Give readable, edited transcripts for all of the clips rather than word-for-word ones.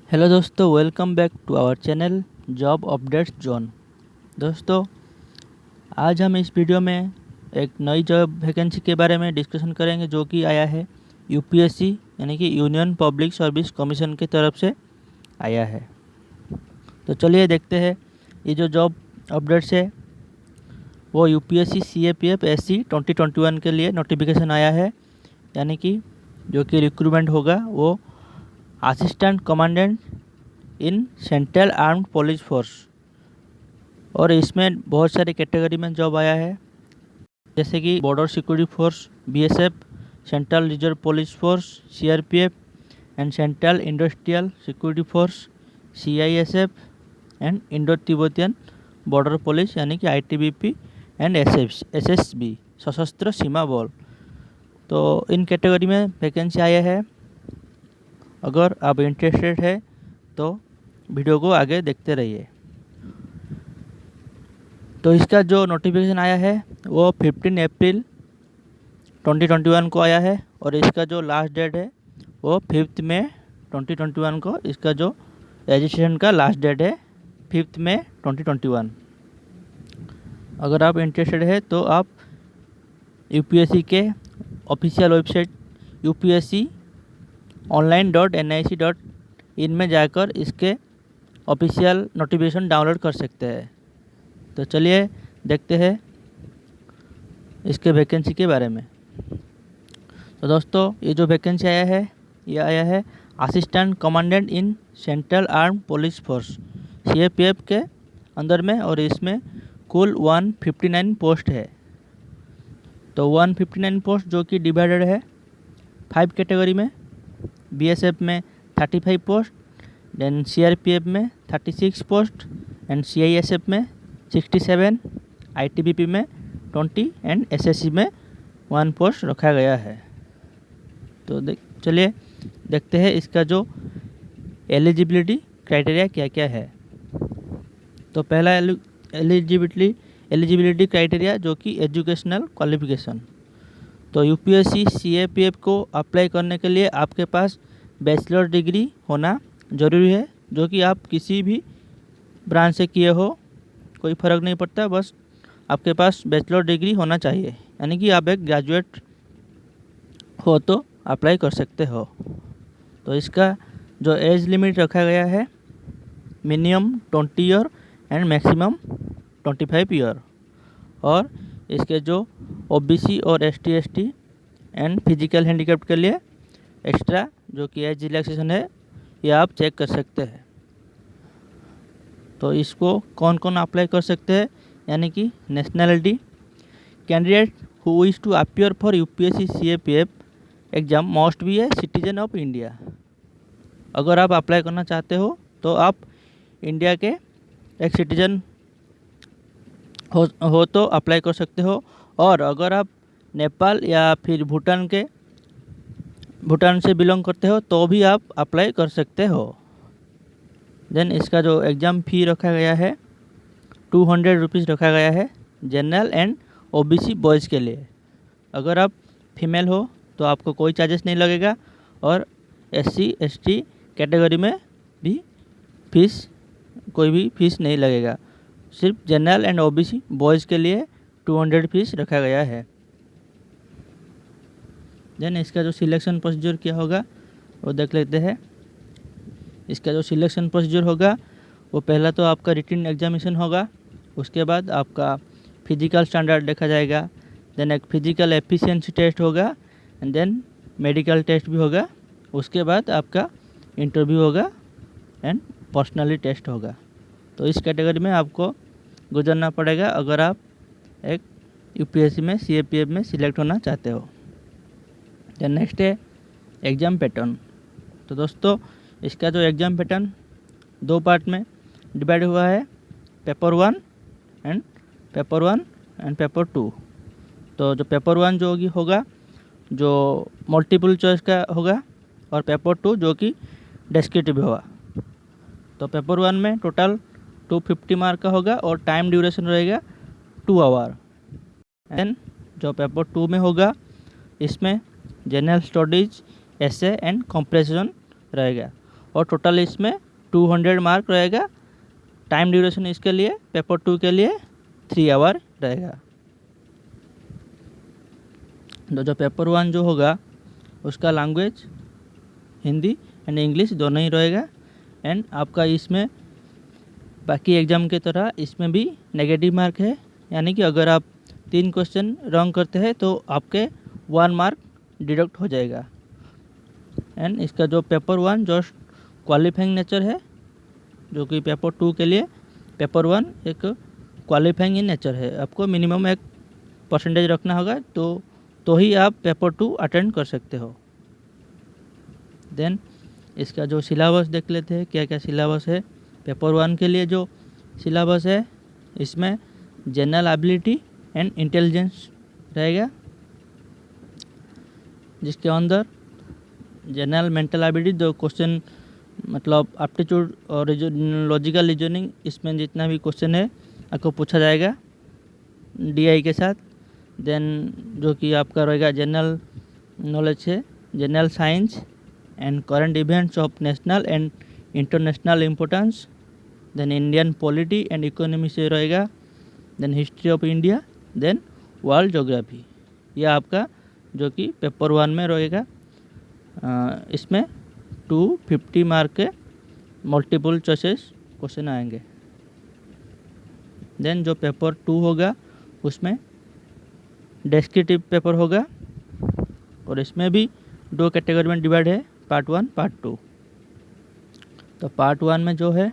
Hello दोस्तों, welcome back to our channel job updates zone. दोस्तों, आज हम इस वीडियो में एक नई जॉब वैकेंसी के बारे में डिस्कशन करेंगे जो कि आया है यूपीएससी यानी कि यूनियन पब्लिक सर्विस कमीशन की तरफ से आया है। तो चलिए देखते हैं ये जो जॉब अपडेट्स है वो यूपीएससी सीएपीएफ एससी 2021 के लिए नोटिफिकेशन आया है, यानी कि जो कि रिक्रूटमेंट होगा वो assistant commandant in central armed police force. और इसमें बहुत सारे कैटेगरी में जॉब आया है, जैसे कि border security force, BSF, central reserve police force, CRPF and central industrial security force, CISF and Indo Tibetan border police यानी कि आईटीबीपी एंड एसएसबी सशस्त्र सीमा बल। तो इन कैटेगरी में वैकेंसी आया है। अगर आप इंटरेस्टेड है तो वीडियो को आगे देखते रहिए। तो इसका जो नोटिफिकेशन आया है वो 15 अप्रैल 2021 को आया है और इसका जो लास्ट डेट है वो 5 मई 2021 को इसका जो रजिस्ट्रेशन का लास्ट डेट है 5 मई 2021। अगर आप इंटरेस्टेड है तो आप यूपीएससी के ऑफिशियल वेबसाइट upsconline.nic.in में जाकर इसके ऑफिशियल नोटिफिकेशन डाउनलोड कर सकते हैं। तो चलिए देखते हैं इसके वैकेंसी के बारे में। तो दोस्तों, ये जो वैकेंसी आया है ये आया है assistant commandant in central armed police force CAPF के अंदर में, और इसमें कुल 159 पोस्ट है। तो 159 पोस्ट जो कि डिवाइडेड है 5 कैटेगरी में। बीएसएफ में 35 पोस्ट, देन सीआरपीएफ में 36 पोस्ट एंड सीआईएसएफ में 67, आईटीबीपी में 20 एंड एसएससी में 1 पोस्ट रखा गया है। तो चलिए देखते हैं इसका जो एलिजिबिलिटी क्राइटेरिया क्या क्या है। तो पहला एलिजिबिलिटी क्राइटेरिया जो कि एजुकेशनल क्वालिफिकेशन। तो यूपीएससी सीएपीएफ को अप्लाई करने के लिए आपके पास बैचलर डिग्री होना ज़रूरी है, जो कि आप किसी भी ब्रांच से किए हो कोई फ़र्क नहीं पड़ता, बस आपके पास बैचलर डिग्री होना चाहिए, यानी कि आप एक ग्रेजुएट हो तो अप्लाई कर सकते हो। तो इसका जो एज लिमिट रखा गया है minimum 20 year and maximum 25 year. और इसके जो ओबीसी और एसटी एंड फिजिकल हैंडीकैप के लिए एक्स्ट्रा जो कि एज रिलैक्सेशन है ये आप चेक कर सकते हैं। तो इसको कौन कौन अप्लाई कर सकते हैं, यानी कि nationality candidate who wish to appear for UPSC CAPF exam must be a citizen of India. अगर आप अप्लाई करना चाहते हो तो आप इंडिया के एक सिटीजन हो तो अप्लाई कर सकते हो। और अगर आप नेपाल या फिर भूटान से बिलोंग करते हो तो भी आप अप्लाई कर सकते हो। देन इसका जो एग्ज़ाम फ़ी रखा गया है 200 रुपीज़ रखा गया है जनरल एंड ओबीसी बॉयज़ के लिए। अगर आप फीमेल हो तो आपको कोई चार्जेस नहीं लगेगा, और एससी एसटी कैटेगरी में भी कोई भी फीस नहीं लगेगा। सिर्फ जनरल एंड ओबीसी बॉयज़ के लिए 200 फीस रखा गया है। देन इसका जो सिलेक्शन प्रोसीजर क्या होगा वो देख लेते हैं। इसका जो सिलेक्शन प्रोसीजर होगा वो पहला तो आपका रिटन एग्जामिनेशन होगा, उसके बाद आपका फिजिकल स्टैंडर्ड देखा जाएगा, देन एक फिजिकल एफिशिएंसी टेस्ट होगा एंड देन मेडिकल टेस्ट भी होगा, उसके बाद आपका इंटरव्यू होगा एंड पर्सनली टेस्ट होगा। तो इस कैटेगरी में आपको गुजरना पड़ेगा अगर आप एक यूपीएससी में सीएपीएफ में सिलेक्ट होना चाहते हो। देन नेक्स्ट है एग्ज़ाम पैटर्न। तो दोस्तों, इसका जो एग्ज़ाम पैटर्न 2 पार्ट में डिवाइड हुआ है, पेपर 1 एंड पेपर 2। तो जो पेपर 1 जो होगा जो मल्टीपल चॉइस का होगा, और पेपर 2 जो कि डिस्क्रिप्टिव होगा। तो पेपर 1 में टोटल 250 मार्क का होगा और टाइम ड्यूरेशन रहेगा 2 आवर। एंड जो पेपर 2 में होगा इसमें general studies, essay and compression रहेगा। और टोटल इसमें 200 मार्क रहेगा। टाइम ड्यूरेशन इसके लिए पेपर 2 के लिए 3 आवर रहेगा। तो जो पेपर 1 जो होगा उसका लैंग्वेज हिंदी एंड इंग्लिश दोनों ही रहेगा। एंड आपका इसमें बाकी एग्ज़ाम की तरह इसमें भी नेगेटिव मार्क है, यानी कि अगर आप 3 क्वेश्चन रॉन्ग करते हैं तो आपके 1 मार्क डिडक्ट हो जाएगा। एंड इसका जो पेपर 1 जो क्वालिफाइंग नेचर है, जो कि पेपर 2 के लिए पेपर 1 एक क्वालिफाइंग इन नेचर है। आपको मिनिमम एक परसेंटेज रखना होगा तो ही आप पेपर 2 अटेंड कर सकते हो। देन इसका जो सिलेबस देख लेते हैं, क्या क्या सिलेबस है। पेपर 1 के लिए जो सिलेबस है इसमें जनरल एबिलिटी एंड इंटेलिजेंस रहेगा, जिसके अंदर जनरल मेंटल एबिलिटी जो क्वेश्चन मतलब एप्टीट्यूड और लॉजिकल रीजनिंग, इसमें जितना भी क्वेश्चन है आपको पूछा जाएगा DI के साथ। देन जो कि आपका रहेगा जनरल नॉलेज है, general science and current events of national and international importance. Then Indian polity and economy से रहेगा। Then history of India, then world geography. यह आपका जो कि पेपर 1 में रहेगा। इसमें 250 मार्क के मल्टीपल चॉइसेस क्वेश्चन आएंगे। देन जो पेपर 2 होगा उसमें डेस्क्रिप्टिव पेपर होगा और इसमें भी 2 कैटेगरी में डिवाइड है, पार्ट 1 पार्ट 2। तो पार्ट 1 में जो है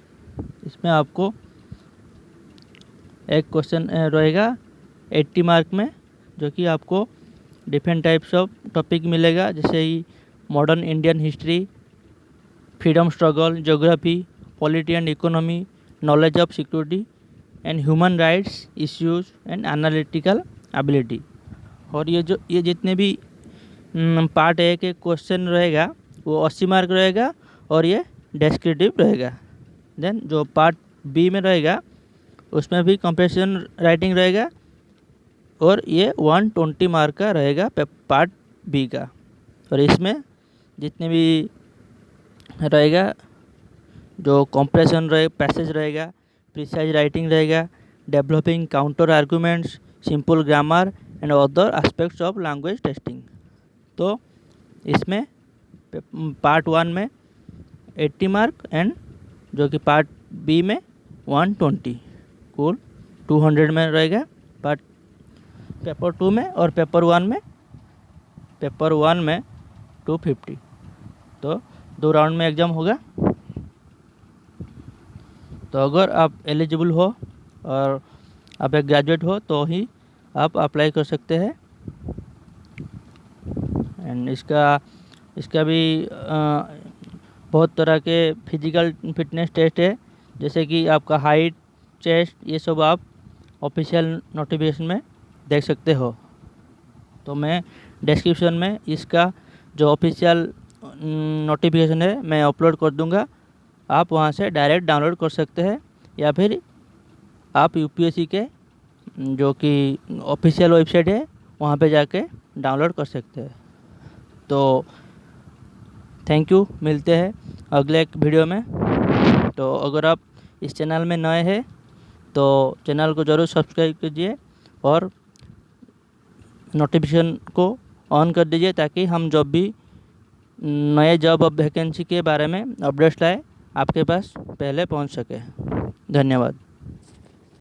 इसमें आपको एक क्वेश्चन रहेगा 80 मार्क में, जो कि आपको डिफरेंट टाइप्स ऑफ टॉपिक मिलेगा, जैसे ही modern Indian history, freedom struggle, geography, polity and economy, knowledge of security and human rights issues and analytical ability. और ये जितने भी पार्ट ए के क्वेश्चन रहेगा वो 80 मार्क रहेगा और ये डेस्क्रिप्टिव रहेगा। देन जो पार्ट बी में रहेगा उसमें भी कंप्रेशन राइटिंग रहेगा और ये 120 मार्क का रहेगा पार्ट बी का। और इसमें जितने भी रहेगा जो कंप्रेशन पैसेज रहेगा, प्रिसाइज राइटिंग रहेगा, developing counter arguments, simple grammar and other aspects of language testing. तो इसमें पार्ट 1 में 80 मार्क एंड जो कि पार्ट बी में 120, कुल 200 में रहेगा पार्ट पेपर 2 में। और पेपर 1 में 250। तो 2 राउंड में एग्ज़ाम होगा। तो अगर आप एलिजिबल हो और आप एक ग्रेजुएट हो तो ही आप अप्लाई कर सकते हैं। एंड इसका भी बहुत तरह के फिजिकल फिटनेस टेस्ट है, जैसे कि आपका हाइट, चेस्ट, ये सब आप ऑफिशियल नोटिफिकेशन में देख सकते हो। तो मैं डिस्क्रिप्शन में इसका जो ऑफिशियल नोटिफिकेशन है मैं अपलोड कर दूंगा, आप वहां से डायरेक्ट डाउनलोड कर सकते हैं, या फिर आप UPSC के जो कि ऑफिशियल वेबसाइट है वहां पे जाके डाउनलोड कर सकते हैं। तो थैंक यू, मिलते हैं अगले एक वीडियो में। तो अगर आप इस चैनल में नए हैं तो चैनल को ज़रूर सब्सक्राइब कीजिए और नोटिफिकेशन को ऑन कर दीजिए, ताकि हम जब भी नए जॉब वैकेंसी के बारे में अपडेट्स लाए आपके पास पहले पहुंच सके। धन्यवाद।